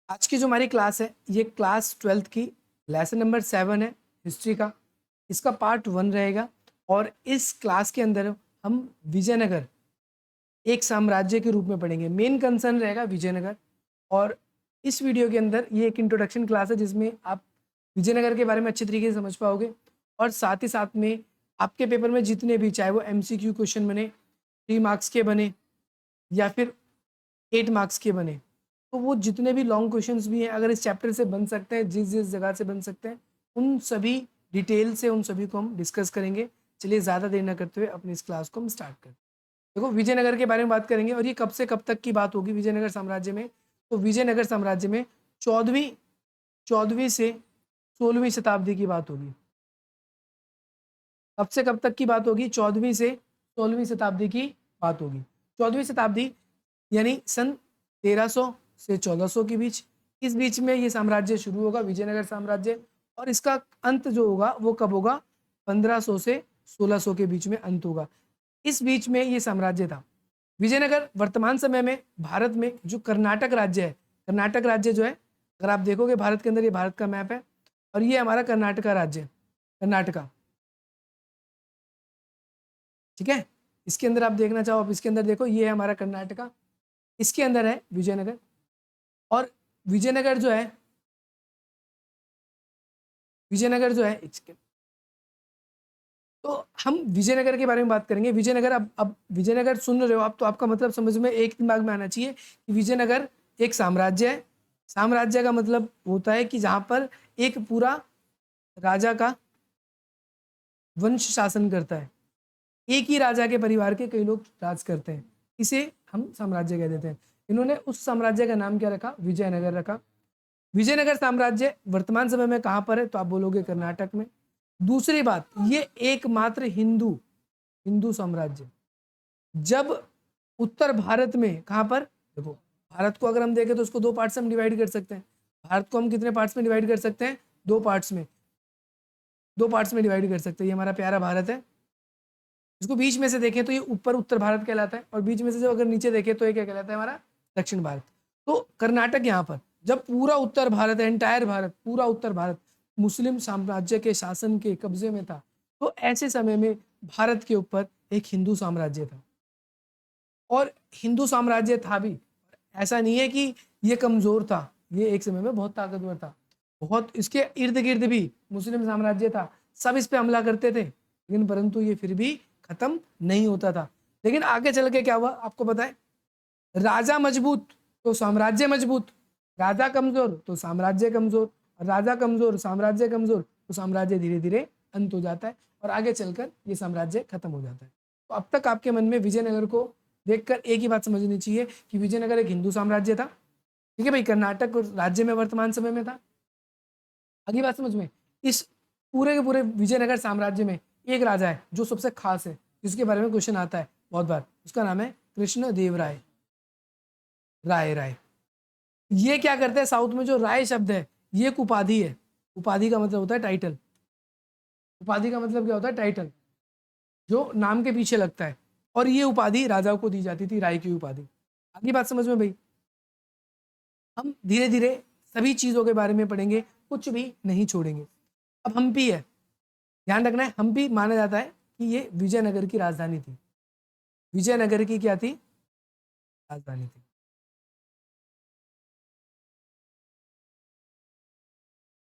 आज की जो हमारी क्लास है ये क्लास 12th की लेसन नंबर 7 है हिस्ट्री का। इसका पार्ट 1 रहेगा और इस क्लास के अंदर हम विजयनगर एक साम्राज्य के रूप में पढ़ेंगे। मेन कंसर्न रहेगा विजयनगर। और इस वीडियो के अंदर ये एक इंट्रोडक्शन क्लास है जिसमें आप विजयनगर के बारे में अच्छी तरीके से समझ पाओगे और साथ ही साथ में आपके पेपर में जितने भी चाहे वो MCQ क्वेश्चन बने 3 मार्क्स के बने या फिर 8 मार्क्स के बने, तो वो जितने भी लॉन्ग क्वेश्चंस भी हैं अगर इस चैप्टर से बन सकते हैं, जिस जिस जगह से बन सकते हैं, उन सभी डिटेल से उन सभी को हम डिस्कस करेंगे। चलिए ज़्यादा देर न करते हुए अपनी इस क्लास को हम स्टार्ट करते हैं। देखो विजयनगर के बारे में बात करेंगे और ये कब से कब तक की बात होगी विजयनगर साम्राज्य में। तो विजयनगर साम्राज्य में 14वीं से 16वीं शताब्दी की बात होगी। कब से कब तक की बात होगी? 14वीं से 16वीं शताब्दी की बात होगी। 14वीं शताब्दी यानी सन 1300 से 1400 के बीच, इस बीच में ये साम्राज्य शुरू होगा विजयनगर साम्राज्य। और इसका अंत जो होगा वो कब होगा? 1500 से 1600 के बीच में अंत होगा। इस बीच में ये साम्राज्य था। विजयनगर वर्तमान समय में भारत में जो कर्नाटक राज्य है, कर्नाटक राज्य जो है, अगर आप देखोगे भारत के अंदर, ये भारत का मैप है और ये हमारा कर्नाटका राज्य है, कर्नाटका। ठीक है, इसके अंदर आप देखना चाहो, आप इसके अंदर देखो, ये है हमारा कर्नाटका, इसके अंदर है विजयनगर। और विजयनगर जो है, विजयनगर जो है इसके, तो हम विजयनगर के बारे में बात करेंगे। विजयनगर, अब विजयनगर सुन रहे हो आप तो आपका मतलब समझ में एक दिमाग में आना चाहिए कि विजयनगर एक साम्राज्य है। साम्राज्य का मतलब होता है कि जहां पर एक पूरा राजा का वंश शासन करता है, एक ही राजा के परिवार के कई लोग राज करते हैं, इसे हम साम्राज्य कह देते हैं। इन्होंने उस साम्राज्य का नाम क्या रखा? विजयनगर रखा। विजयनगर साम्राज्य वर्तमान समय में कहां पर है? तो आप बोलोगे कर्नाटक में। दूसरी बात, ये एकमात्र हिंदू हिंदू साम्राज्य। जब उत्तर भारत में कहां पर, देखो भारत को अगर हम देखें तो उसको दो पार्ट्स में हम डिवाइड कर सकते हैं। भारत को हम कितने पार्ट्स में डिवाइड कर सकते हैं? दो पार्ट्स में, दो पार्ट्स में डिवाइड कर सकते हैं। ये हमारा प्यारा भारत है, इसको बीच में से देखें तो ये ऊपर उत्तर भारत कहलाता है और बीच में से जब अगर नीचे देखें तो ये क्या कहलाता है? हमारा दक्षिण भारत। तो कर्नाटक यहाँ पर, जब पूरा उत्तर भारत, एंटायर भारत, पूरा उत्तर भारत मुस्लिम साम्राज्य के शासन के कब्जे में था, तो ऐसे समय में भारत के ऊपर एक हिंदू साम्राज्य था। और हिंदू साम्राज्य था भी, ऐसा नहीं है कि ये कमजोर था, ये एक समय में बहुत ताकतवर था। बहुत इसके इर्द गिर्द भी मुस्लिम साम्राज्य था, सब इस पे हमला करते थे, लेकिन परंतु ये फिर भी खत्म नहीं होता था। लेकिन आगे चल के क्या हुआ आपको पता है? राजा मजबूत तो साम्राज्य मजबूत, राजा कमजोर तो साम्राज्य कमजोर, राजा कमजोर साम्राज्य कमजोर, तो साम्राज्य धीरे धीरे अंत हो जाता है और आगे चलकर ये साम्राज्य खत्म हो जाता है। तो अब तक आपके मन में विजयनगर को देखकर एक ही बात समझनी चाहिए कि विजयनगर एक हिंदू साम्राज्य था। ठीक है भाई, कर्नाटक राज्य में वर्तमान समय में था। अगली बात समझ में, इस पूरे के पूरे विजयनगर साम्राज्य में एक राजा है जो सबसे खास है, जिसके बारे में क्वेश्चन आता है बहुत बार, उसका नाम है कृष्ण देव राय। राय ये क्या करते हैं? साउथ में जो राय शब्द है ये एक उपाधि है। उपाधि का मतलब होता है टाइटल। उपाधि का मतलब क्या होता है? टाइटल, जो नाम के पीछे लगता है। और ये उपाधि राजाओं को दी जाती थी, राय की उपाधि। आगे बात समझ में भाई? हम धीरे धीरे सभी चीजों के बारे में पढ़ेंगे, कुछ भी नहीं छोड़ेंगे। अब हम्पी है, ध्यान रखना है, हम्पी माना जाता है कि ये विजयनगर की राजधानी थी। विजयनगर की क्या थी? राजधानी थी।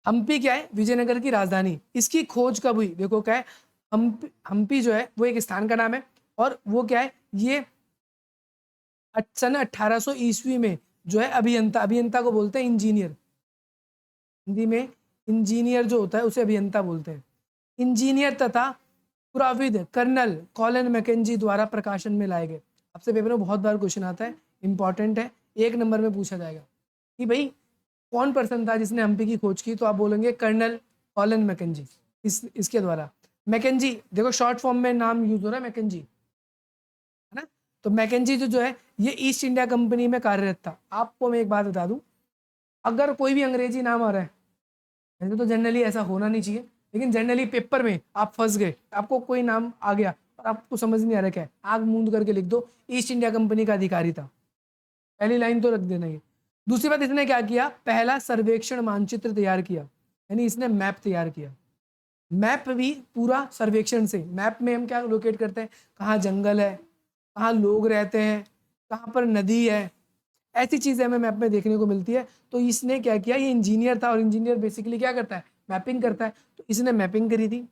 हम्पी क्या है? विजयनगर की राजधानी। इसकी खोज कब हुई? देखो क्या है, हम्पी जो है वो एक स्थान का नाम है और वो क्या है, ये सन 1800 ईस्वी में जो है अभियंता, अभियंता को बोलते हैं इंजीनियर, हिंदी में इंजीनियर जो होता है उसे अभियंता बोलते हैं। इंजीनियर तथा पुराविद कर्नल कॉलिन मैकेंजी द्वारा प्रकाशन में लाए गए। आपसे पेपर में बहुत बार क्वेश्चन आता है, इंपॉर्टेंट है, एक नंबर में पूछा जाएगा कि भाई कौन पर्सन था जिसने हम्पी की खोज की? तो आप बोलेंगे कर्नल कॉलिन मैकेंजी। इसके द्वारा मैकेंजी, देखो शॉर्ट फॉर्म में नाम यूज हो रहा है मैकेंजी, है ना? तो मैकेंजी जो है ये ईस्ट इंडिया कंपनी में कार्यरत था। आपको मैं एक बात बता दूं, अगर कोई भी अंग्रेजी नाम आ रहा है, वैसे तो जनरली ऐसा होना नहीं चाहिए, लेकिन जनरली पेपर में आप फंस गए, आपको कोई नाम आ गया और आपको समझ नहीं आ रहा क्या है, आग मूंद करके लिख दो ईस्ट इंडिया कंपनी का अधिकारी था, पहली लाइन तो रख देना। ये दूसरी बात, इसने क्या किया, पहला सर्वेक्षण मानचित्र तैयार किया, यानी इसने मैप तैयार किया। मैप भी पूरा सर्वेक्षण से, मैप में हम क्या लोकेट करते हैं, कहाँ जंगल है, कहाँ लोग रहते हैं, कहाँ पर नदी है, ऐसी चीजें हमें मैप में देखने को मिलती है। तो इसने क्या किया, ये इंजीनियर था और इंजीनियर बेसिकली क्या करता है, मैपिंग करता है, तो इसने मैपिंग करी थी।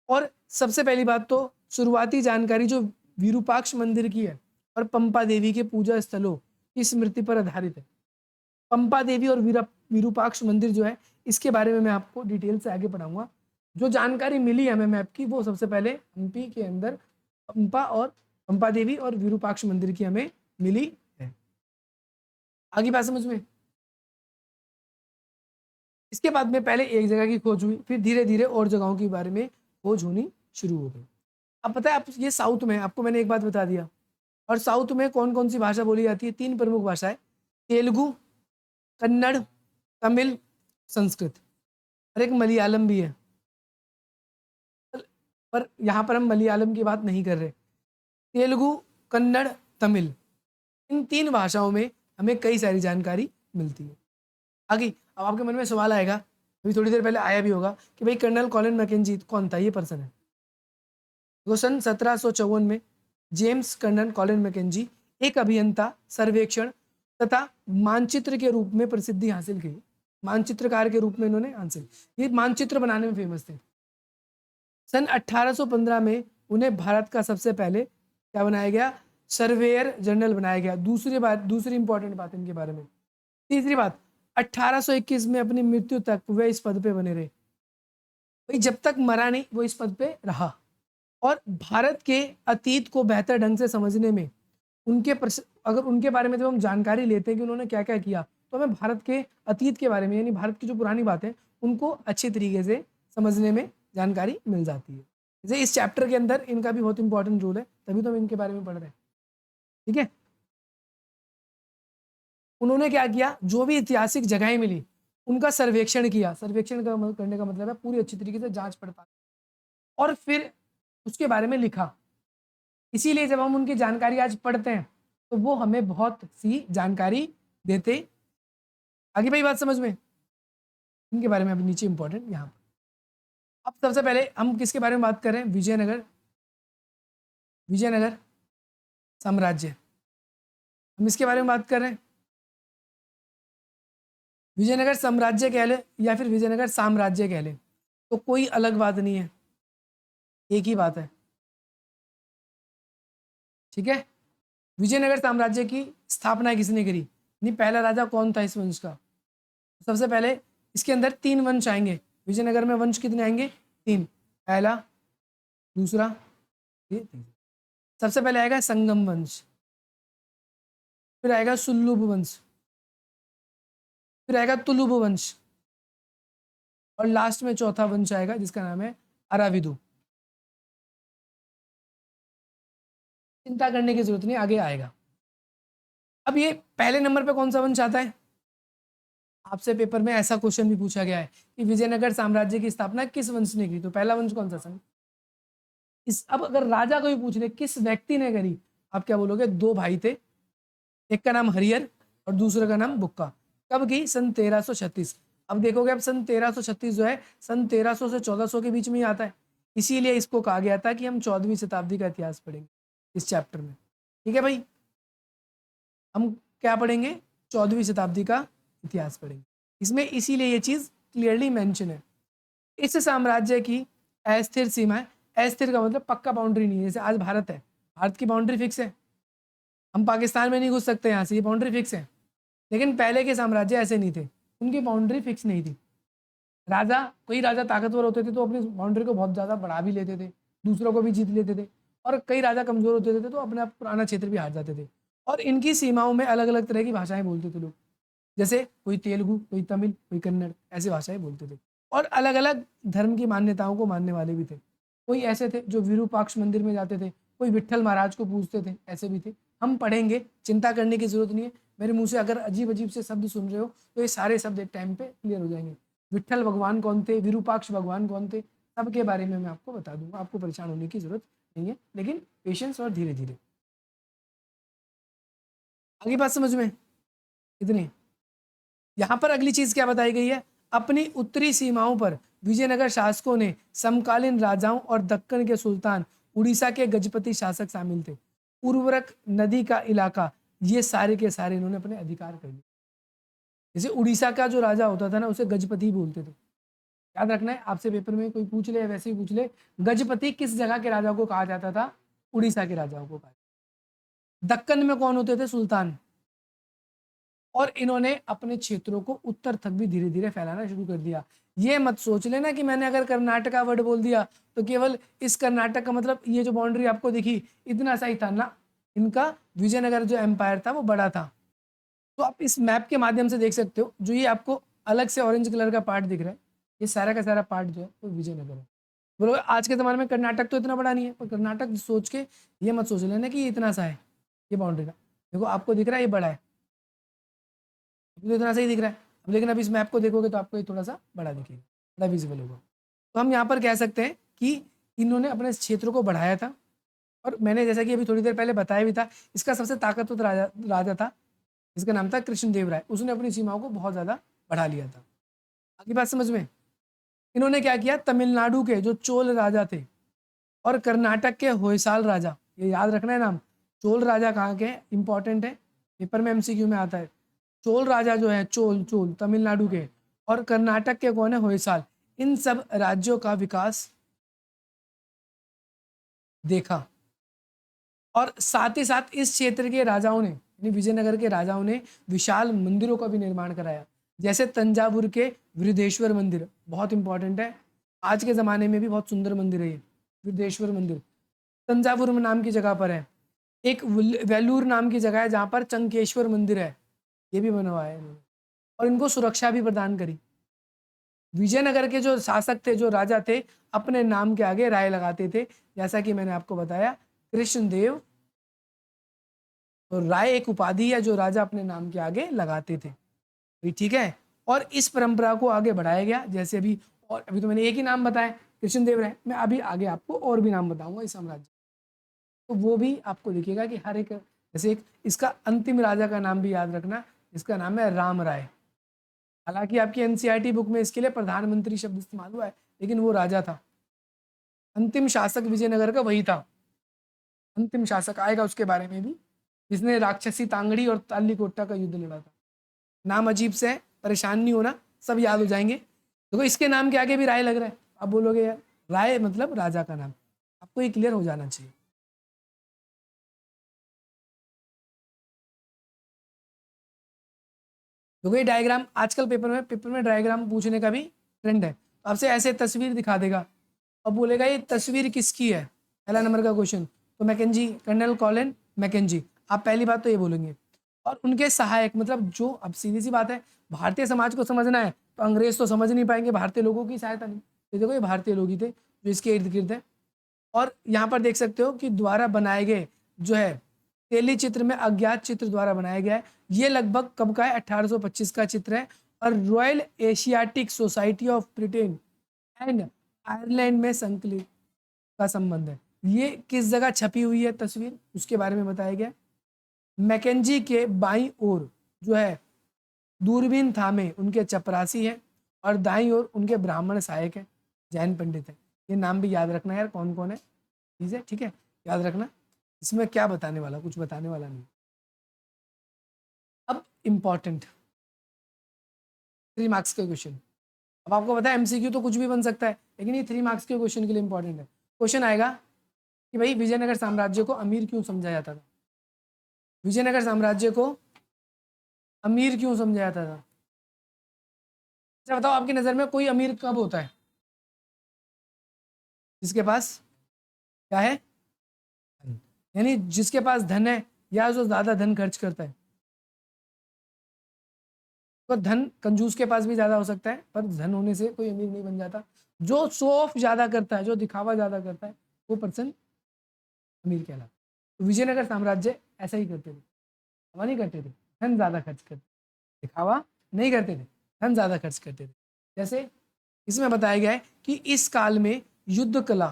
और सबसे पहली बात तो शुरुआती जानकारी जो विरूपाक्ष मंदिर की है और पंपा देवी के पूजा स्थलों की स्मृति पर आधारित है। पंपा देवी और विरूपाक्ष मंदिर जो है, इसके बारे में मैं आपको डिटेल से आगे पढ़ाऊंगा। जो जानकारी मिली हमें मैप की, वो सबसे पहले एमपी के अंदर पंपा देवी और विरूपाक्ष मंदिर की हमें मिली है। आगे बात समझ में। इसके बाद में पहले एक जगह की खोज हुई, फिर धीरे धीरे और जगहों के बारे में खोज होनी शुरू हो गई। अब पता है, आप ये साउथ में, आपको मैंने एक बात बता दिया। और साउथ में कौन कौन सी भाषा बोली जाती है, 3 प्रमुख भाषाएं, तेलुगु, कन्नड़, तमिल, संस्कृत, और एक मलयालम भी है। पर यहाँ पर हम मलयालम की बात नहीं कर रहे। तेलुगु, कन्नड़, तमिल, इन 3 भाषाओं में हमें कई सारी जानकारी मिलती है। आगे अब आपके मन में सवाल आएगा, अभी थोड़ी देर पहले आया भी होगा, कि भाई कर्नल कॉलिन मैकेंजी कौन था, ये पर्सन है। तो सन 1754 में जेम्स कर्नल कॉलिन मैकेंजी एक अभियंता, सर्वेक्षण तथा मानचित्र के रूप में प्रसिद्धि हासिल की। मानचित्रकार के रूप में इन्होंने हासिल, ये मानचित्र बनाने में फेमस थे। सन 1815 में उन्हें भारत का सबसे पहले क्या बनाया गया, सर्वेयर जनरल बनाया गया। दूसरी इंपॉर्टेंट बात इनके बारे में। तीसरी बात, 1821 में अपनी मृत्यु तक वे इस पद पे बने रहे। भाई जब तक मरा नहीं वो इस पद पे रहा। और भारत के अतीत को बेहतर ढंग से समझने में अगर उनके बारे में जब हम जानकारी लेते हैं कि उन्होंने क्या क्या किया, तो हमें भारत के अतीत के बारे में, यानी भारत की जो पुरानी बातें, उनको अच्छे तरीके से समझने में जानकारी मिल जाती है। जैसे इस चैप्टर के अंदर इनका भी बहुत इंपॉर्टेंट रोल है, तभी तो हम इनके बारे में पढ़ रहे हैं। ठीक है, उन्होंने क्या किया, जो भी ऐतिहासिक जगहें मिली उनका सर्वेक्षण किया। सर्वेक्षण करने का मतलब है पूरी अच्छी तरीके से जांच पड़ताल, और फिर उसके बारे में लिखा। इसीलिए जब हम उनकी जानकारी आज पढ़ते हैं तो वो हमें बहुत सी जानकारी देते। आगे भाई बात समझ में, इनके बारे में अभी नीचे इंपॉर्टेंट यहाँ पर। अब सबसे पहले हम किसके बारे में बात कर रहे हैं, विजयनगर साम्राज्य, हम इसके बारे में बात कर रहे हैं। विजयनगर साम्राज्य कह ले या फिर विजयनगर साम्राज्य कह ले, तो कोई अलग बात नहीं है, एक ही बात है। ठीक है, विजयनगर साम्राज्य की स्थापना किसने करी, नहीं पहला राजा कौन था इस वंश का। सबसे पहले इसके अंदर 3 वंश आएंगे। विजयनगर में वंश कितने आएंगे, 3, पहला, दूसरा, ये तीसरा। सबसे पहले आएगा संगम वंश, फिर आएगा सुल्लुभ वंश, फिर आएगा तुलुभ वंश, और लास्ट में चौथा वंश आएगा जिसका नाम है अराविदु। चिंता करने की जरूरत नहीं, आगे आएगा। अब ये पहले नंबर पे कौन सा वंश आता है, आपसे पेपर में ऐसा क्वेश्चन भी पूछा गया है कि विजयनगर साम्राज्य की स्थापना किस वंश ने की, तो पहला वंश कौन सा संघ। अब अगर राजा को भी पूछ ले किस व्यक्ति ने करी, आप क्या बोलोगे, 2 भाई थे, एक का नाम हरिहर और दूसरे का नाम बुक्का। कब की, सन 1336। अब देखोगे, अब सन 1336 जो है सन 1300 से 1400 के बीच में ही आता है। इसीलिए इसको कहा गया था कि हम 14वीं शताब्दी का इतिहास पढ़ेंगे इस चैप्टर में। ठीक है भाई, हम क्या पढ़ेंगे, 14वीं शताब्दी का इतिहास पढ़ेंगे इसमें, इसीलिए ये चीज क्लियरली मेंशन है। इस साम्राज्य की अस्थिर सीमा है, अस्थिर का मतलब पक्का बाउंड्री नहीं है। जैसे आज भारत है, भारत की बाउंड्री फिक्स है, हम पाकिस्तान में नहीं घुस सकते यहाँ से, ये बाउंड्री फिक्स है। लेकिन पहले के साम्राज्य ऐसे नहीं थे, उनकी बाउंड्री फिक्स नहीं थी। कोई राजा ताकतवर होते थे तो अपनी बाउंड्री को बहुत ज़्यादा बढ़ा भी लेते थे, दूसरों को भी जीत लेते थे, और कई राजा कमजोर होते थे तो अपना पुराना क्षेत्र भी हार जाते थे। और इनकी सीमाओं में अलग अलग तरह की भाषाएं बोलते थे लोग, जैसे कोई तेलुगु, कोई तमिल, कोई कन्नड़, ऐसी भाषाएं बोलते थे। और अलग अलग धर्म की मान्यताओं को मानने वाले भी थे। कोई ऐसे थे जो विरूपाक्ष मंदिर में जाते थे, कोई विट्ठल महाराज को पूजते थे, ऐसे भी थे। हम पढ़ेंगे, चिंता करने की जरूरत नहीं है। मेरे मुंह से अगर अजीब अजीब से शब्द सुन रहे हो तो ये सारे शब्द एक टाइम पे क्लियर हो जाएंगे। विट्ठल भगवान कौन थे, विरूपाक्ष भगवान कौन थे, सबके बारे में मैं आपको बता दूंगा, आपको परेशान होने की जरूरत नहीं है, लेकिन पेशेंस और धीरे धीरे। आगे बात समझ में, इतनी यहाँ पर अगली चीज क्या बताई गई है, अपनी उत्तरी सीमाओं पर विजयनगर शासकों ने समकालीन राजाओं और दक्कन के सुल्तान, उड़ीसा के गजपति शासक शामिल थे। उर्वरक नदी का इलाका, ये सारे के सारे इन्होंने अपने अधिकार कर लिए। जैसे उड़ीसा का जो राजा होता था ना, उसे गजपति बोलते थे। याद रखना है, आपसे पेपर में कोई पूछ ले, वैसे ही पूछ ले, गजपति किस जगह के राजा को कहा जाता था, उड़ीसा के राजाओं को कहा। दक्कन में कौन होते थे, सुल्तान। और इन्होंने अपने क्षेत्रों को उत्तर तक भी धीरे धीरे फैलाना शुरू कर दिया। ये मत सोच लेना कि मैंने अगर कर्नाटका वर्ड बोल दिया तो केवल इस कर्नाटक का मतलब ये जो बाउंड्री आपको दिखी इतना सा ही था ना, इनका विजयनगर जो एम्पायर था वो बड़ा था। तो आप इस मैप के माध्यम से देख सकते हो, जो ये आपको अलग से ऑरेंज कलर का पार्ट दिख रहा है, ये सारा का सारा पार्ट जो है वो विजयनगर है। बोलो आज के ज़माने में कर्नाटक तो इतना बड़ा नहीं है, पर कर्नाटक सोच के ये मत सोच लेना कि ये इतना सा है, ये बाउंड्री का देखो आपको दिख रहा है ये बड़ा है, तो इतना सही दिख रहा है। अब लेकिन अब इस मैप को देखोगे तो आपको ये थोड़ा सा बड़ा दिखेगा, बड़ा विजिबल होगा। तो हम यहाँ पर कह सकते हैं कि इन्होंने अपने क्षेत्र को बढ़ाया था। और मैंने जैसा कि अभी थोड़ी देर पहले बताया भी था, इसका सबसे ताकतवर राजा था, इसका नाम था कृष्णदेव राय। उसने अपनी सीमाओं को बहुत ज़्यादा बढ़ा लिया था। आगे बात समझ में, इन्होंने क्या किया, तमिलनाडु के जो चोल राजा थे और कर्नाटक के होयसाल राजा, ये याद रखना है नाम, चोल राजा कहाँ के इंपॉर्टेंट है, पेपर में एमसीक्यू में आता है। चोल राजा जो है, चोल चोल तमिलनाडु के, और कर्नाटक के कौन है, होयसाल, इन सब राज्यों का विकास देखा। और साथ ही साथ इस क्षेत्र के राजाओं ने, यानी विजयनगर के राजाओं ने विशाल मंदिरों का भी निर्माण कराया, जैसे तंजावुर के वृद्धेश्वर मंदिर, बहुत इंपॉर्टेंट है, आज के ज़माने में भी बहुत सुंदर मंदिर है ये वृद्धेश्वर मंदिर, तंजावुर नाम की जगह पर है। एक वेलूर नाम की जगह है जहाँ पर चंकेश्वर मंदिर है, ये भी बनवाया है इन्होंने, और इनको सुरक्षा भी प्रदान करी। विजयनगर के जो शासक थे, जो राजा थे, अपने नाम के आगे राय लगाते थे, जैसा कि मैंने आपको बताया कृष्णदेव, तो राय एक उपाधि है जो राजा अपने नाम के आगे लगाते थे। ठीक है, और इस परंपरा को आगे बढ़ाया गया, जैसे अभी, और अभी तो मैंने एक ही नाम बताया कृष्णदेव राय, मैं अभी आगे आपको और भी नाम बताऊंगा इस साम्राज्य, तो वो भी आपको दिखेगा कि हर एक, जैसे एक इसका अंतिम राजा का नाम भी याद रखना, इसका नाम है राम राय। हालांकि आपकी एनसीईआरटी बुक में इसके लिए प्रधानमंत्री शब्द इस्तेमाल हुआ है, लेकिन वो राजा था, अंतिम शासक विजयनगर का वही था। अंतिम शासक आएगा उसके बारे में भी, जिसने राक्षसी तांगड़ी और तालीकोट्टा का युद्ध लड़ा था। नाम अजीब से है, परेशान नहीं होना, सब याद हो जाएंगे। देखो इसके नाम के आगे भी राय लग रहा है, आप बोलोगे यार राय मतलब राजा का नाम, आपको ये क्लियर हो जाना चाहिए। देखो ये डायग्राम आजकल पेपर में डायग्राम पूछने का भी ट्रेंड है, तो आपसे ऐसे तस्वीर दिखा देगा और बोलेगा ये तस्वीर किसकी है, पहला नंबर का क्वेश्चन, तो मैकेंजी, कर्नल कॉलिन मैकेंजी, आप पहली बात तो ये बोलेंगे। और उनके सहायक, मतलब जो, अब सीधी सी बात है, भारतीय समाज को समझना है तो अंग्रेज तो समझ नहीं पाएंगे, भारतीय लोगों की सहायता नहीं, तो देखो ये भारतीय लोग ही थे जो इसके इर्द गिर्द है। और यहाँ पर देख सकते हो कि द्वारा बनाए गए जो है तेली चित्र में अज्ञात चित्र द्वारा बनाया गया है, ये लगभग कब का है, 1825 का चित्र है, और royal Asiatic society of Britain and Ireland में संकलित का संबंध है। ये किस जगह छपी हुई है तस्वीर, उसके बारे में बताया गया। मैकेंजी के बाईं ओर जो है दूरबीन थामे उनके चपरासी हैं, और दाईं ओर उनके ब्राह्मण सहायक हैं, जैन पंडित हैं। ये नाम भी याद रखना यार, कौन कौन है, चीज़ है, ठीक है, याद रखना। इसमें क्या बताने वाला, कुछ बताने वाला नहीं। अब इम्पॉर्टेंट 3 मार्क्स के क्वेश्चन, अब आपको पता है एमसीक्यू तो कुछ भी बन सकता है, लेकिन ये 3 मार्क्स के क्वेश्चन के लिए इंपॉर्टेंट है। क्वेश्चन आएगा कि भाई विजयनगर साम्राज्य को अमीर क्यों समझा जाता था, विजयनगर साम्राज्य को अमीर क्यों समझा जाता था। अच्छा बताओ, आपकी नज़र में कोई अमीर कब होता है, जिसके पास क्या है, यानी जिसके पास धन है, या जो ज्यादा धन खर्च करता है। तो धन कंजूस के पास भी ज्यादा हो सकता है, पर धन होने से कोई अमीर नहीं बन जाता। जो शो ऑफ ज्यादा करता है, जो दिखावा ज्यादा करता है, वो पर्सन अमीर कहलाता। तो विजयनगर साम्राज्य ऐसा ही करते थे, दिखावा नहीं करते थे, धन ज्यादा खर्च करते, दिखावा नहीं करते थे, धन ज्यादा खर्च करते थे। जैसे इसमें बताया गया है कि इस काल में युद्ध कला,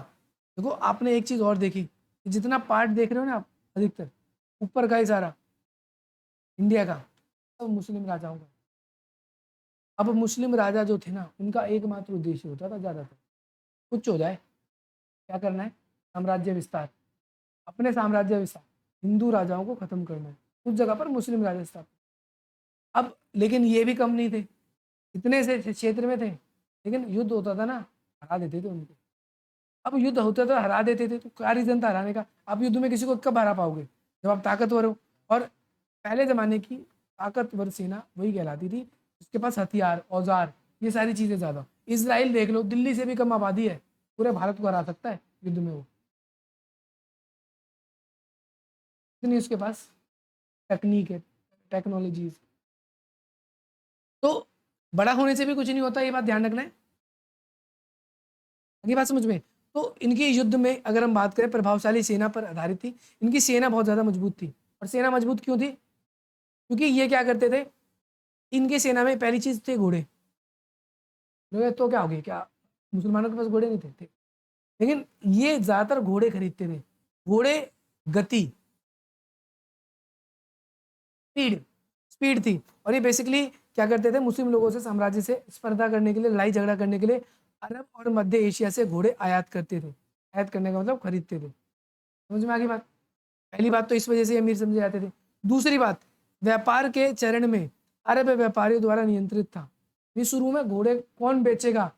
देखो आपने एक चीज और देखी, जितना पार्ट देख रहे हो ना आप, अधिकतर ऊपर का ही सारा इंडिया का, तो मुस्लिम राजाओं का, अब मुस्लिम राजा जो थे ना, उनका एकमात्र उद्देश्य होता था ज़्यादातर, कुछ हो जाए, क्या करना है, साम्राज्य विस्तार, अपने साम्राज्य विस्तार, हिंदू राजाओं को खत्म करना है, उस जगह पर मुस्लिम राजा स्थापित। अब लेकिन ये भी कम नहीं थे, इतने से क्षेत्र में थे, लेकिन युद्ध होता था ना, हरा देते थे उनको। अब युद्ध होता था, हरा देते थे, तो क्या रीजन था हराने का? आप युद्ध में किसी को कब हरा पाओगे? जब आप ताकतवर हो। और पहले जमाने की ताकतवर सेना वही कहलाती थी उसके पास हथियार, औजार, ये सारी चीजें ज्यादा। इसराइल देख लो, दिल्ली से भी कम आबादी है, पूरे भारत को हरा सकता है युद्ध में वो, इतनी उसके पास टेक्निक है, टेक्नोलॉजीज। तो बड़ा होने से भी कुछ नहीं होता, ये बात ध्यान रखना है। ये बात समझ में? तो इनकी युद्ध में अगर हम बात करें, प्रभावशाली सेना पर आधारित थी, इनकी सेना बहुत ज्यादा मजबूत थी। और सेना मजबूत क्यों थी? क्योंकि ये क्या करते थे, इनकी सेना में पहली चीज थे घोड़े। तो क्या हो गया, क्या मुसलमानों के पास घोड़े नहीं थे? लेकिन ये ज्यादातर घोड़े खरीदते थे। घोड़े, गति, स्पीड, स्पीड थी। और ये बेसिकली क्या करते थे, मुस्लिम लोगों से, साम्राज्य से स्पर्धा करने के लिए, लड़ाई झगड़ा करने के लिए अरब और मध्य एशिया से घोड़े आयात करते थे। आयात करने का मतलब खरीदते थे। समझ में आ गई बात? पहली बात तो इस वजह से अमीर समझे जाते थे। दूसरी बात, व्यापार के चरण में अरब व्यापारियों द्वारा नियंत्रित था। ये शुरू में घोड़े कौन बेचेगा,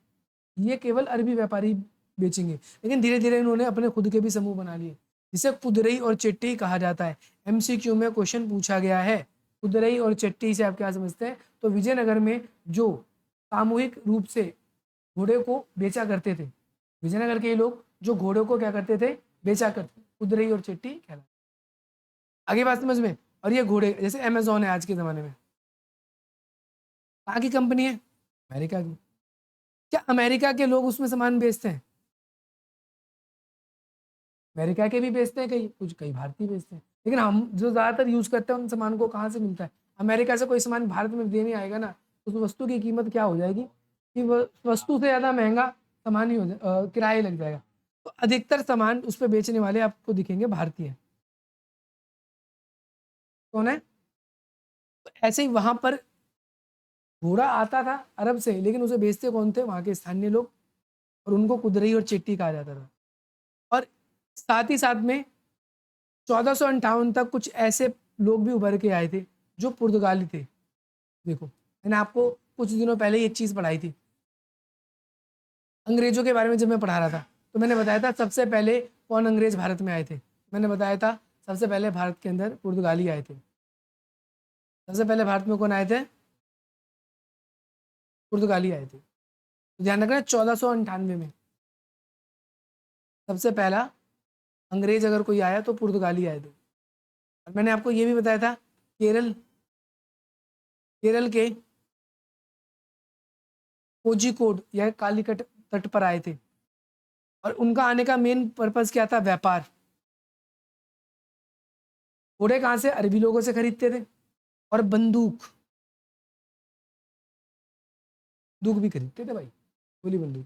ये केवल अरबी व्यापारी बेचेंगे, लेकिन धीरे धीरे इन्होंने अपने खुद के भी समूह बना लिए, जिसे कुदरई और चिट्टी कहा जाता है। एमसीक्यू में क्वेश्चन पूछा गया है, कुदरई और चिट्टी से आप क्या समझते हैं? तो विजयनगर में जो सामूहिक रूप से घोड़े को बेचा करते थे, विजयनगर के लोग जो घोड़ों को क्या करते थे, बेचा करते, कुदरई और चिट्टी कहलाते। आगे बात समझ में? और ये घोड़े जैसे अमेजोन है आज के जमाने में, कहाँ की कंपनी है? अमेरिका की। क्या अमेरिका के लोग उसमें सामान बेचते हैं? अमेरिका के भी बेचते हैं, कई कुछ, कई भारतीय बेचते हैं, लेकिन हम जो ज्यादातर यूज करते हैं उन सामान को कहाँ से मिलता है? अमेरिका से कोई सामान भारत में देने आएगा ना, उस वस्तु की कीमत क्या हो जाएगी कि वस्तु से ज्यादा महंगा सामान ही हो जाए, किराया लग जाएगा। तो अधिकतर सामान उस पर बेचने वाले आपको दिखेंगे भारतीय। कौन है? तो ऐसे ही वहां पर घोड़ा आता था अरब से, लेकिन उसे बेचते कौन थे? वहां के स्थानीय लोग, और उनको कुदरई और चिट्टी कहा जाता था। और साथ ही साथ में 1458 तक कुछ ऐसे लोग भी उभर के आए थे जो पुर्तगाली थे। देखो, मैंने आपको कुछ दिनों पहले ये चीज पढ़ाई थी, अंग्रेजों के बारे में जब मैं पढ़ा रहा था, तो मैंने बताया था सबसे पहले कौन अंग्रेज भारत में आए थे। मैंने बताया था सबसे पहले भारत के अंदर पुर्तगाली आए थे। सबसे पहले भारत में कौन आए थे? पुर्तगाली आए थे। तो ध्यान रखना, 1498 में सबसे पहला अंग्रेज अगर कोई आया तो पुर्तगाली आए थे। और मैंने आपको ये भी बताया था केरल, केरल के कोझिकोड या कालीकट तट पर आए थे, और उनका आने का मेन पर्पस क्या था? व्यापार। घोड़े कहाँ से? अरबी लोगों से खरीदते थे। और बंदूक, बंदूक भी खरीदते थे भाई, गोली बंदूक,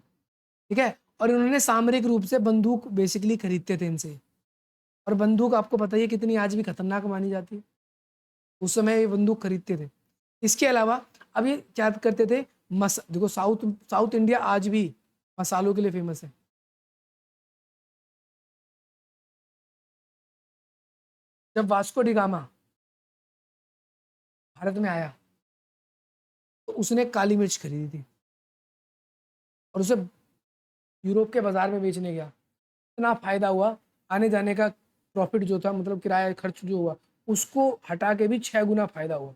ठीक है। और इन्होंने सामरिक रूप से बंदूक बेसिकली खरीदते थे इनसे। और बंदूक आपको पता ही है कितनी आज भी खतरनाक मानी जाती है, उस समय ये बंदूक खरीदते थे। इसके अलावा अब ये क्या करते थे, देखो, साउथ साउथ इंडिया आज भी मसालों के लिए फेमस है। जब वास्को डिगामा भारत में आया तो उसने काली मिर्च खरीदी थी और उसे यूरोप के बाजार में बेचने गया। इतना फायदा हुआ, आने जाने का प्रॉफिट जो था, मतलब किराया खर्च जो हुआ, उसको हटा के भी 6 गुना फायदा हुआ।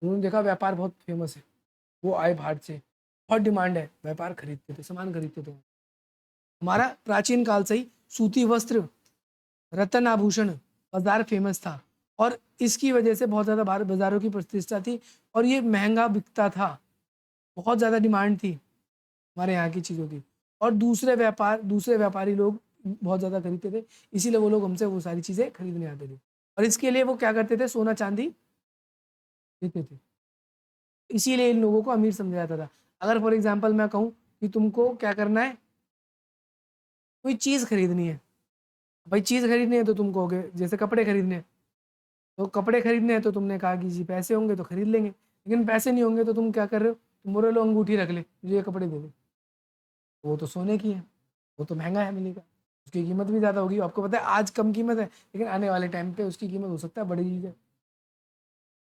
उन्होंने देखा व्यापार बहुत फेमस है, वो आए भारत से, बहुत डिमांड है, व्यापार खरीदते थे, सामान खरीदते थे। हमारा प्राचीन काल से ही सूती वस्त्र, रत्न आभूषण बाजार फेमस था, और इसकी वजह से बहुत ज़्यादा भारत बाजारों की प्रतिष्ठा थी, और ये महंगा बिकता था, बहुत ज़्यादा डिमांड थी हमारे यहाँ की चीज़ों की। और दूसरे व्यापारी लोग बहुत ज़्यादा खरीदते थे, इसीलिए वो लोग हमसे वो सारी चीज़ें खरीदने आते थे। और इसके लिए वो क्या करते थे, सोना चांदी देते थे, इसीलिए इन लोगों को अमीर समझा जाता था। अगर फॉर एग्जाम्पल मैं कहूँ कि तुमको क्या करना है, कोई चीज़ खरीदनी है, भाई चीज़ खरीदनी है तो तुम कहोगे, जैसे कपड़े खरीदने हैं, तो कपड़े खरीदने हैं तो तुमने कहा कि जी पैसे होंगे तो खरीद लेंगे। लेकिन पैसे नहीं होंगे तो तुम क्या कर रहे हो, तुम बोल रहे लो अंगूठी रख ले, मुझे ये कपड़े दे दे, वो तो सोने की है, वो तो महंगा है मिलेगा, उसकी कीमत भी ज़्यादा होगी। आपको पता है आज कम कीमत है, लेकिन आने वाले टाइम पे उसकी कीमत हो सकता है बड़ी चीज़ है।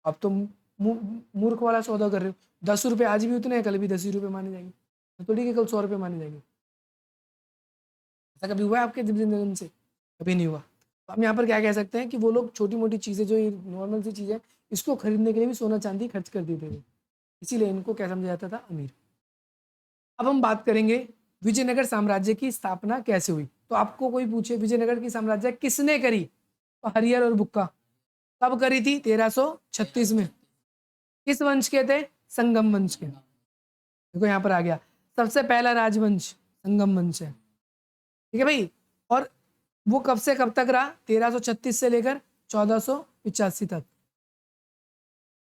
अब तुम मूर्ख वाला सौदा कर रहे हो, 10 रुपये आज भी उतने हैं, कल भी 10 ही रुपये माने जाएंगे, तो ठीक है कल 100 रुपये माने जाएंगे। ऐसा कभी हुआ है आपके जिंदगी से? कभी नहीं हुआ। तो हम यहाँ पर क्या कह सकते हैं कि वो लोग छोटी मोटी चीज़ें जो नॉर्मल सी चीज़ें, इसको खरीदने के लिए भी सोना चांदी खर्च कर देते थे, इसीलिए इनको क्या समझा जाता था, अमीर। अब हम बात करेंगे विजयनगर साम्राज्य की स्थापना कैसे हुई। तो आपको कोई पूछे विजयनगर की साम्राज्य किसने करी, तो हरिहर और बुक्का। कब करी थी? 1336 में। किस वंश के थे? संगम वंश के। देखो यहाँ पर आ गया, सबसे पहला राजवंश संगम वंश है, ठीक है भाई। और वो कब से कब तक रहा? 1336 से लेकर 1485 तक।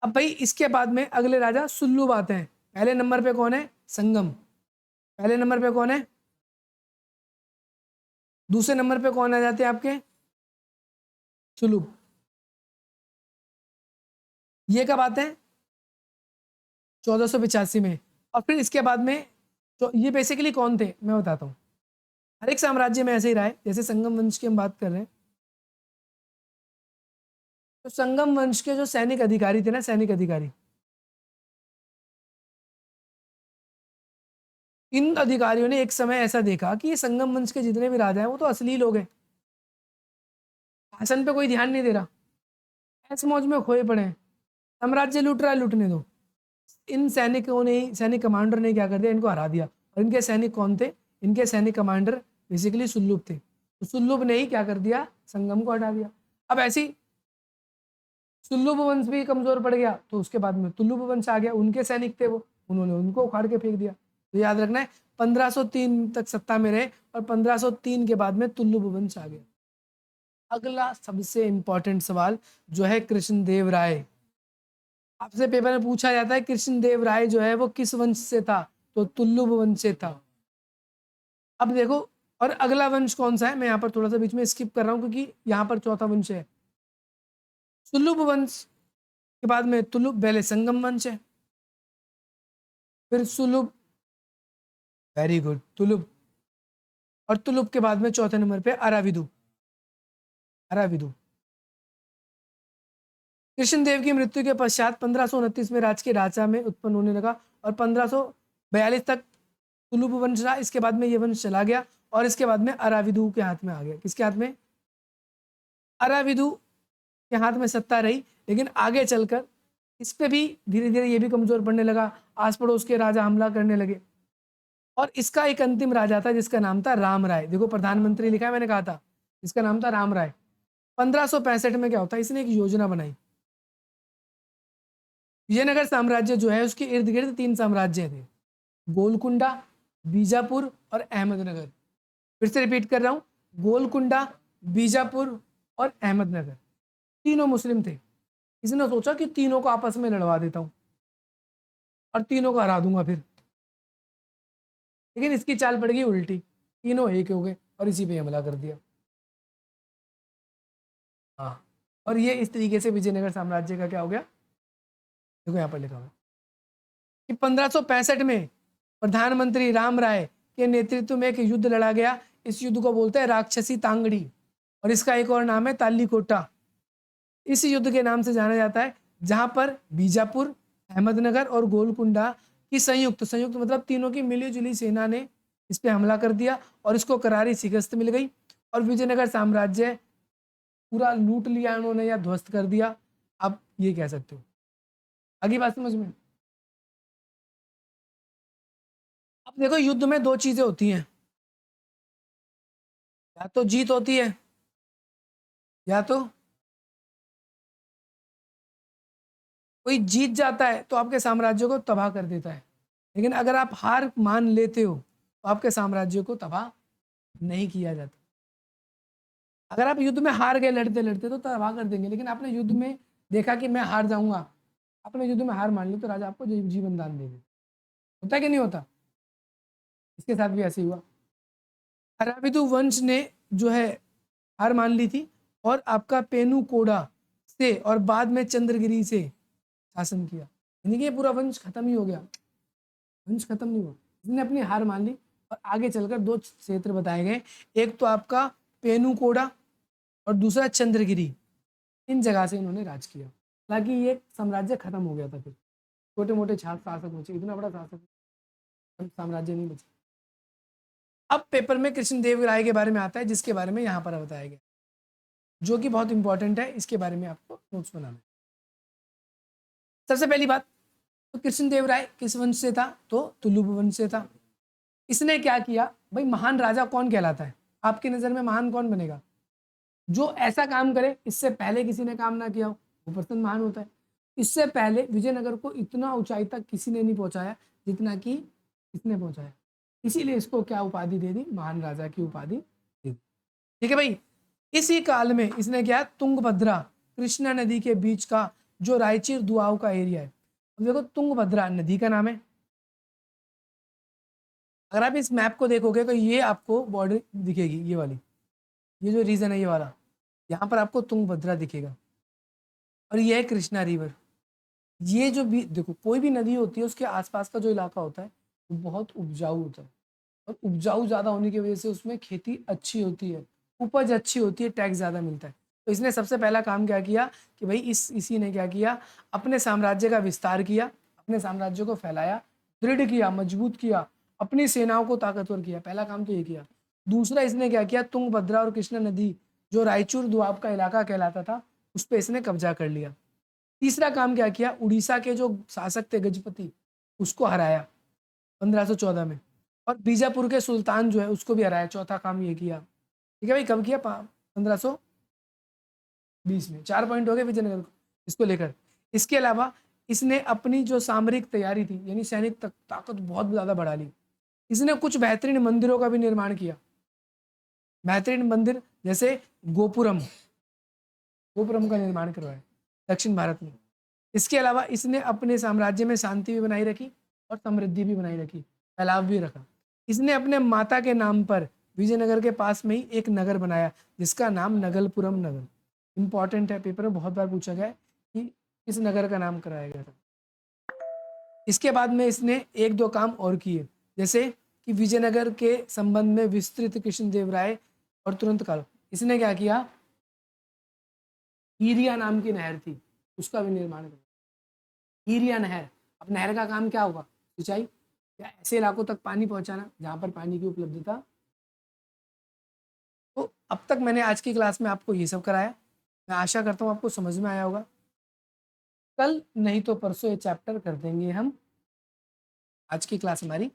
अब भाई इसके बाद में अगले राजा सुल्लूब आते हैं। पहले नंबर पे कौन है? संगम। पहले नंबर पे कौन है? दूसरे नंबर पे कौन आ जाते हैं आपके? सुलूब। ये कब आते हैं? 1485 में। और फिर इसके बाद में ये बेसिकली कौन थे मैं बताता हूँ। हर एक साम्राज्य में ऐसे ही रहा है। जैसे संगम वंश की हम बात कर रहे हैं, तो संगम वंश के जो सैनिक अधिकारी थे ना, सैनिक अधिकारी, इन अधिकारियों ने एक समय ऐसा देखा कि ये संगम वंश के जितने भी राजा हैं वो तो असली लोग हैं, शासन पे कोई ध्यान नहीं दे रहा, ऐसे मौज में खोए पड़े हैं, साम्राज्य लूट रहा है, लूटने दो। इन सैनिकों ने, सैनिक कमांडर ने क्या कर दिया, इनको हरा दिया। और इनके सैनिक कौन थे? इनके सैनिक कमांडर बेसिकली सुल्लूब थे। तो सुल्लूब ने ही क्या कर दिया, संगम को हटा दिया। अब ऐसी सुल्लूब वंश भी कमजोर पड़ गया, तो उसके बाद में तुल्लुब वंश आ गया, उनके सैनिक थे वो, उन्होंने उनको उखाड़ के फेंक दिया। तो याद रखना है 1503 तक सत्ता में रहे, और 1503 के बाद में तुल्लुब वंश आ गया। अगला सबसे इंपॉर्टेंट सवाल जो है कृष्णदेव राय। आपसे पेपर में पूछा जाता है कृष्णदेव राय जो है वो किस वंश से था, तो तुल्लुब वंश से था। अब देखो, और अगला वंश कौन सा है, मैं यहाँ पर थोड़ा सा बीच में स्किप कर रहा हूँ क्योंकि यहाँ पर चौथा वंश है तुल्लुब वंश। के बाद में तुलुब, पहले संगम वंश है, फिर सुलुब, वेरी गुड, तुलुब। और तुलुब के बाद में चौथे नंबर पे अराविदु। अराविदु कृष्णदेव की मृत्यु के पश्चात 1529 में राजकीय ढांचा में उत्पन्न होने लगा, और 1542 तक तुलुब वंश रहा। इसके बाद में ये वंश चला गया, और इसके बाद में अराविदु के हाथ में आ गया। किसके हाथ में? अराविदु के हाथ में सत्ता रही, लेकिन आगे चलकर इस पे भी धीरे धीरे ये भी कमजोर पड़ने लगा, आस पड़ोस के राजा हमला करने लगे। और इसका एक अंतिम राजा था जिसका नाम था राम राय। देखो प्रधानमंत्री लिखा है, मैंने कहा था इसका नाम था राम राय। 1565 में क्या होता है, इसने एक योजना बनाई। विजयनगर साम्राज्य जो है उसके इर्द गिर्द 3 साम्राज्य थे, गोलकुंडा, बीजापुर और अहमदनगर। फिर से रिपीट कर रहा हूं, गोलकुंडा, बीजापुर और अहमदनगर। तीनों मुस्लिम थे। इसने सोचा कि तीनों को आपस में लड़वा देता हूं और तीनों को हरा दूंगा फिर। लेकिन इसकी चाल पड़ गई उल्टी, तीनों एक हो गए और इसी पे हमला कर दिया। हाँ, और ये इस तरीके से विजयनगर साम्राज्य का क्या हो गया, देखो यहाँ पर लिखा हुआ कि 1565 में प्रधानमंत्री राम राय के नेतृत्व में एक युद्ध लड़ा गया। इस युद्ध को बोलते हैं राक्षसी तांगड़ी, और इसका एक और नाम है तालीकोटा। इस युद्ध के नाम से जाना जाता है, जहां पर बीजापुर, अहमदनगर और गोलकुंडा की संयुक्त संयुक्त मतलब तीनों की मिलीजुली सेना ने इस पे हमला कर दिया, और इसको करारी शिकस्त मिल गई, और विजयनगर साम्राज्य पूरा लूट लिया उन्होंने या ध्वस्त कर दिया, आप ये कह सकते हो। अगली बात समझ में। अब देखो युद्ध में 2 चीजें होती हैं, या तो जीत होती है या तो कोई जीत जाता है तो आपके साम्राज्य को तबाह कर देता है, लेकिन अगर आप हार मान लेते हो तो आपके साम्राज्य को तबाह नहीं किया जाता। अगर आप युद्ध में हार गए लड़ते लड़ते तो तबाह कर देंगे, लेकिन आपने युद्ध में देखा कि मैं हार जाऊंगा, आपने युद्ध में हार मान ली तो राजा आपको जीवन दान दे दे। होता है कि नहीं होता? इसके साथ भी ऐसे ही हुआ। अराविदु वंश ने जो है हार मान ली थी, और आपका पेनु कोडा से और बाद में चंद्रगिरी से शासन किया। यानी कि ये पूरा वंश खत्म ही हो गया, वंश खत्म नहीं हुआ। इसने अपनी हार मान ली और आगे चलकर दो क्षेत्र बताए गए, एक तो आपका पेनुकोड़ा और दूसरा चंद्रगिरी। इन जगह से इन्होंने राज किया। हालांकि ये साम्राज्य खत्म हो गया था, फिर छोटे मोटे शासक बचे, इतना बड़ा शासक साम्राज्य नहीं बचा। अब पेपर में कृष्णदेव राय के बारे में आता है, जिसके बारे में यहाँ पर बताया गया, जो कि बहुत इंपॉर्टेंट है, इसके बारे में आपको नोट्स बनाना है। सबसे पहली बात, तो कृष्णदेव राय किस वंश से था? तो तुलुप वंश से था। इसने क्या किया भाई? महान राजा कौन कहलाता है आपकी नजर में? महान कौन बनेगा? जो ऐसा काम करे इससे पहले किसी ने काम ना किया हो, वो पर्सन महान होता है। इससे पहले विजयनगर को इतना ऊंचाई तक किसी ने नहीं पहुंचाया जितना कि इसने पहुंचाया, इसीलिए इसको क्या उपाधि दे दी? महान राजा की उपाधि दे दी। ठीक है भाई। इसी काल में इसने क्या, तुंगभद्रा कृष्णा नदी के बीच का जो रायचूर दुआव का एरिया है, अब देखो तुंगभद्रा नदी का नाम है। अगर आप इस मैप को देखोगे तो ये आपको बॉर्डर दिखेगी, ये वाली, ये जो रीजन है ये वाला, यहाँ पर आपको तुंगभद्रा दिखेगा और ये है कृष्णा रिवर। ये जो भी देखो, कोई भी नदी होती है उसके आसपास का जो इलाका होता है वो बहुत उपजाऊ होता है, और उपजाऊ ज्यादा होने की वजह से उसमें खेती अच्छी होती है, उपज अच्छी होती है, टैक्स ज्यादा मिलता है। तो इसने सबसे पहला काम क्या किया कि भाई इसी ने क्या किया, अपने साम्राज्य का विस्तार किया, अपने साम्राज्य को फैलाया, दृढ़ किया, मजबूत किया, अपनी सेनाओं को ताकतवर किया। पहला काम तो ये किया। दूसरा इसने क्या किया, तुंगभद्रा और कृष्णा नदी जो रायचूर दुआब का इलाका कहलाता था उस पर इसने कब्जा कर लिया। तीसरा काम क्या किया, उड़ीसा के जो शासक थे गजपति, उसको हराया 1514 में, और बीजापुर के सुल्तान जो है उसको भी हराया। चौथा काम ये किया। ठीक है भाई, कब किया? 1520 में। 4 पॉइंट हो गए विजयनगर को इसको लेकर। इसके अलावा इसने अपनी जो सामरिक तैयारी थी, यानी सैनिक ताकत बहुत ज्यादा बढ़ा ली। इसने कुछ बेहतरीन मंदिरों का भी निर्माण किया, बेहतरीन मंदिर, जैसे गोपुरम, गोपुरम का निर्माण करवाया दक्षिण भारत में। इसके अलावा इसने अपने साम्राज्य में शांति भी बनाई रखी और समृद्धि भी बनाई रखी, फैलाव भी रखा। इसने अपने माता के नाम पर विजयनगर के पास में ही एक नगर बनाया जिसका नाम नगलपुरम नगर। इंपॉर्टेंट है, पेपर में बहुत बार पूछा गया है कि इस नगर का नाम कराया गया था। इसके बाद में इसने एक दो काम और किए, जैसे कि विजयनगर के संबंध में विस्तृत कृष्णदेव राय और तुरंत काल इसने क्या किया, हीरिया नाम की नहर थी उसका भी निर्माण किया। हीरिया नहर, अब नहर का काम क्या होगा? सिंचाई, या ऐसे इलाकों तक पानी पहुंचाना जहां पर पानी की उपलब्धता। तो अब तक मैंने आज की क्लास में आपको ये सब कराया, मैं आशा करता हूँ आपको समझ में आया होगा। कल नहीं तो परसों ये चैप्टर कर देंगे हम। आज की क्लास हमारी